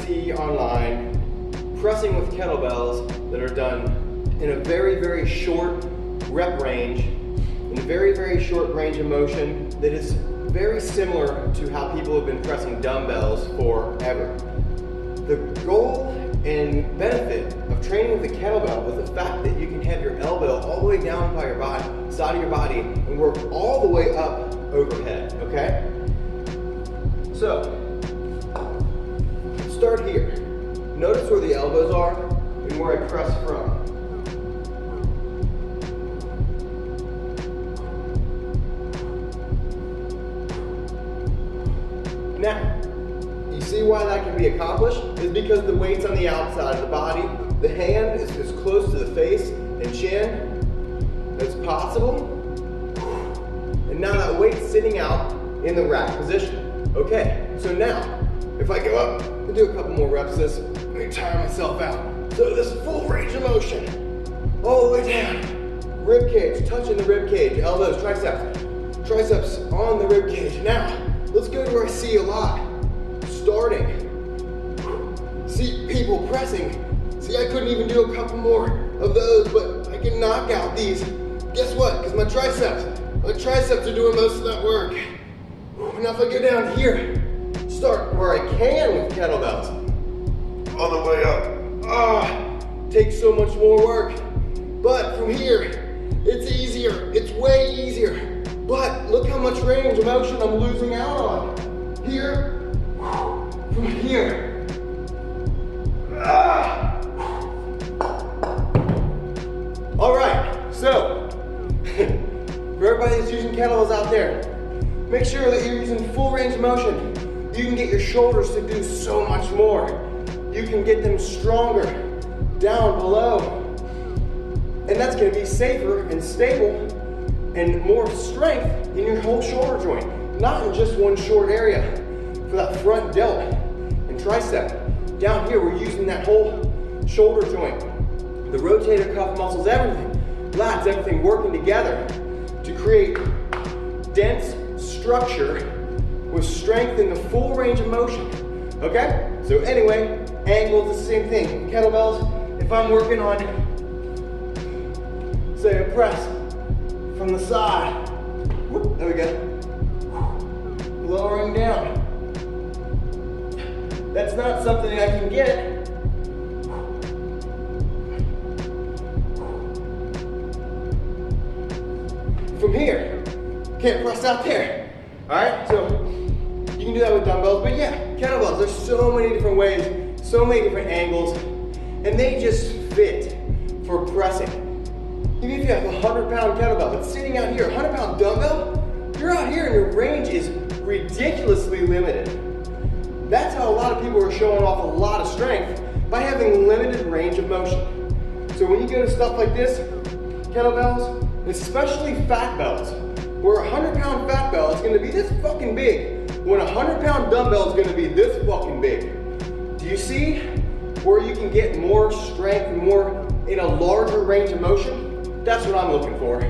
see online pressing with kettlebells that are done in a very, very short rep range, in a very, very short range of motion that is very similar to how people have been pressing dumbbells forever. The goal and benefit of training with a kettlebell is the fact that you can have your elbow all the way down by your body, side of your body, and work all the way up overhead, okay? So, start here. Notice where the elbows are and where I press from. Now, you see why that can be accomplished? Is because the weight's on the outside of the body. The hand is as close to the face and chin as possible. And now that weight's sitting out in the rack position. Okay, so now, if I go up and do a couple more reps of this, let me tire myself out. So this full range of motion, all the way down. Rib cage, touching the rib cage, elbows, triceps on the rib cage. Now, let's go to where I see a lot. Starting. See people pressing. See, I couldn't even do a couple more of those, but I can knock out these. Guess what? Because my triceps are doing most of that work. Now if I go down here, start where I can with kettlebells. All the way up. Takes so much more work. But from here, it's easier. It's way easier. But look how much range of motion I'm losing out on. Here, from here. All right, so for everybody that's using kettlebells out there, make sure that you're using full range of motion. You can get your shoulders to do so much more. You can get them stronger down below. And that's gonna be safer and stable and more strength in your whole shoulder joint, not in just one short area. For that front delt and tricep. Down here, we're using that whole shoulder joint, the rotator cuff muscles, everything, lats, everything working together to create dense structure with strength in the full range of motion, okay? So anyway, angles, the same thing. Kettlebells, if I'm working on, say, a press from the side, whoop, there we go, lowering down. That's not something I can get from here. Can't press out there. All right, so you can do that with dumbbells, but yeah, kettlebells, there's so many different ways, so many different angles, and they just fit for pressing. Even if you have a 100-pound kettlebell, but sitting out here, a 100-pound dumbbell, you're out here and your range is ridiculously limited. That's how a lot of people are showing off a lot of strength, by having limited range of motion. So when you go to stuff like this, kettlebells, especially fat bells, where a 100-pound fat bell is gonna be this fucking big, when a 100-pound dumbbell is gonna be this fucking big. Do you see where you can get more strength, more in a larger range of motion? That's what I'm looking for.